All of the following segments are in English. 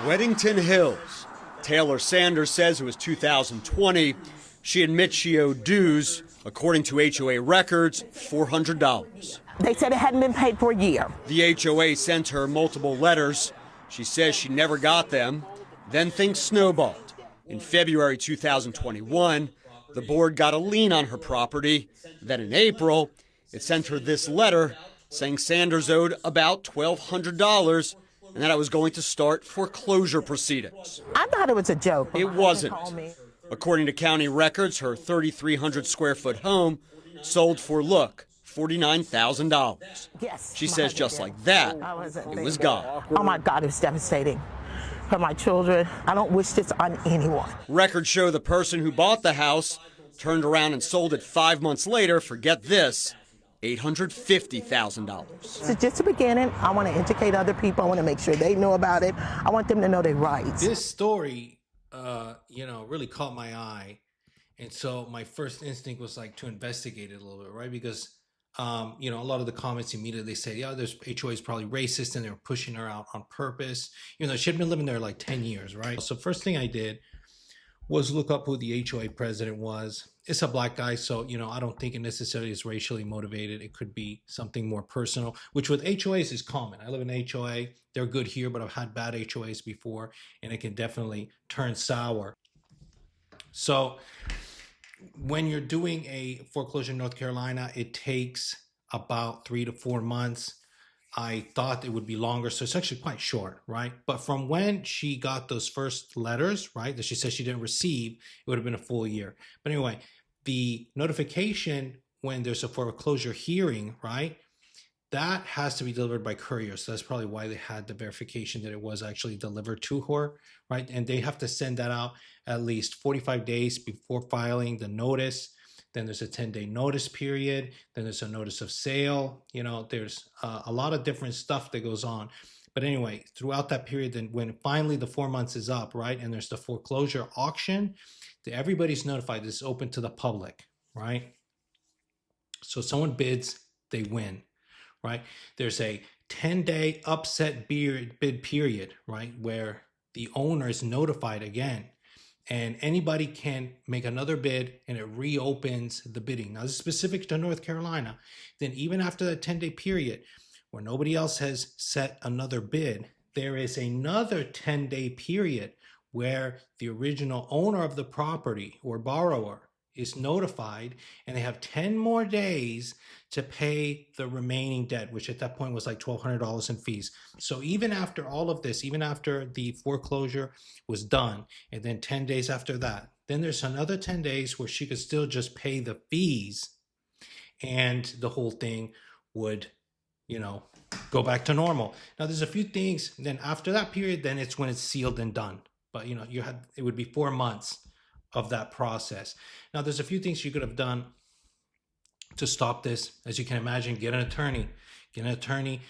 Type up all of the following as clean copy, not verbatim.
Weddington Hills. Taylor Sanders says it was 2020. She admits she owed dues, according to HOA records, $400. They said it hadn't been paid for a year. The HOA sent her multiple letters. She says she never got them. Then things snowballed. In February 2021, the board got a lien on her property. Then in April, it sent her this letter saying Sanders owed about $1,200 and that I was going to start foreclosure proceedings. I thought it was a joke. It wasn't. According to county records, her 3,300 square foot home sold for, look, $49,000. Yes. She says just like that, it was gone. Oh my God, it was devastating for my children. I don't wish this on anyone. Records show the person who bought the house turned around and sold it 5 months later for, get this, $850,000. It's just the beginning. I want to educate other people. I want to make sure they know about it. I want them to know their rights. This story, really caught my eye. And so my first instinct was like to investigate it a little bit, right? Because, a lot of the comments immediately say, yeah, there's HOA is probably racist and they were pushing her out on purpose. She had been living there like 10 years, right? So first thing I did was look up who the HOA president was. It's a black guy, so, I don't think it necessarily is racially motivated. It could be something more personal, which with HOAs is common. I live in an HOA. They're good here, but I've had bad HOAs before, and it can definitely turn sour. So when you're doing a foreclosure in North Carolina, it takes about 3 to 4 months. I thought it would be longer, so it's actually quite short, right? But from when she got those first letters, right, that she said she didn't receive, it would have been a full year. But anyway, the notification when there's a foreclosure hearing, right, that has to be delivered by courier. So that's probably why they had the verification that it was actually delivered to her, right? And they have to send that out at least 45 days before filing the notice. Then there's a 10-day notice period. Then there's a notice of sale. There's a lot of different stuff that goes on. But anyway, throughout that period, then when finally the 4 months is up, right, and there's the foreclosure auction, everybody's notified. This is open to the public, right? So someone bids, they win, right? There's a 10-day upset bid period, right, where the owner is notified again. And anybody can make another bid and it reopens the bidding. Now, this is specific to North Carolina. Then even after that 10-day period where nobody else has set another bid, there is another 10-day period where the original owner of the property or borrower is notified, and they have 10 more days to pay the remaining debt, which at that point was like $1,200 in fees. So even after all of this, even after the foreclosure was done, and then 10 days after that, then there's another 10 days where she could still just pay the fees, and the whole thing would, go back to normal. Now there's a few things, then after that period, then it's when it's sealed and done. But it would be 4 months of that process. Now there's a few things you could have done to stop this. As you can imagine, get an attorney.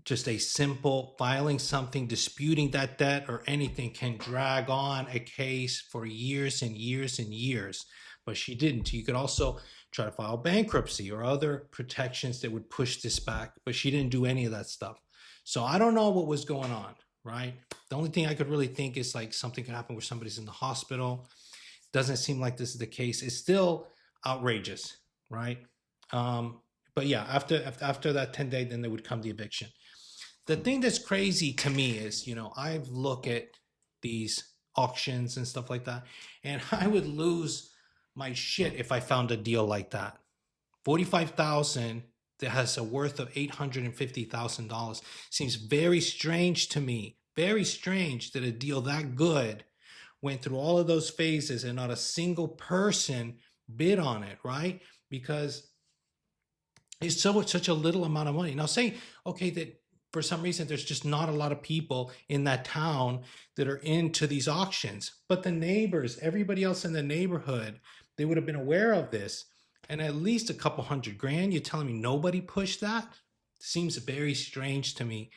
Just a simple filing something, disputing that debt or anything can drag on a case for years and years and years. But she didn't. You could also try to file bankruptcy or other protections that would push this back, but she didn't do any of that stuff. So I don't know what was going on, right? The only thing I could really think is like something could happen where somebody's in the hospital. Doesn't seem like this is the case. It's still outrageous, right? But yeah, after that 10-day, then there would come the eviction. The thing that's crazy to me is, I've looked at these auctions and stuff like that, and I would lose my shit if I found a deal like that. $45,000 that has a worth of $850,000 seems very strange to me. Very strange that a deal that good went through all of those phases and not a single person bid on it, right? Because it's such a little amount of money. Now say, okay, that for some reason there's just not a lot of people in that town that are into these auctions, but the neighbors, everybody else in the neighborhood, they would have been aware of this, and at least a couple $100,000. You're telling me nobody pushed that? Seems very strange to me.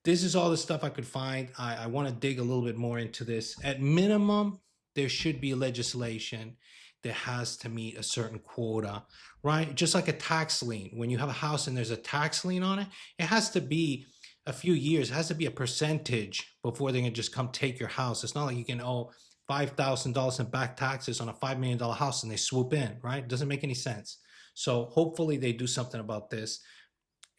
This is all the stuff I could find. I want to dig a little bit more into this. At minimum, there should be legislation that has to meet a certain quota, right? Just like a tax lien. When you have a house and there's a tax lien on it, it has to be a few years. It has to be a percentage before they can just come take your house. It's not like you can owe $5,000 in back taxes on a $5 million house and they swoop in, right? It doesn't make any sense. So hopefully they do something about this.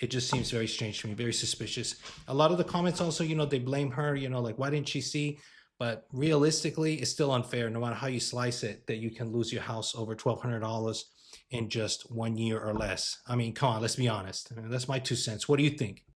It just seems very strange to me, very suspicious. A lot of the comments also, they blame her, like, why didn't she see? But realistically, it's still unfair, no matter how you slice it, that you can lose your house over $1,200 in just 1 year or less. I mean, come on, let's be honest. I mean, that's my 2 cents. What do you think?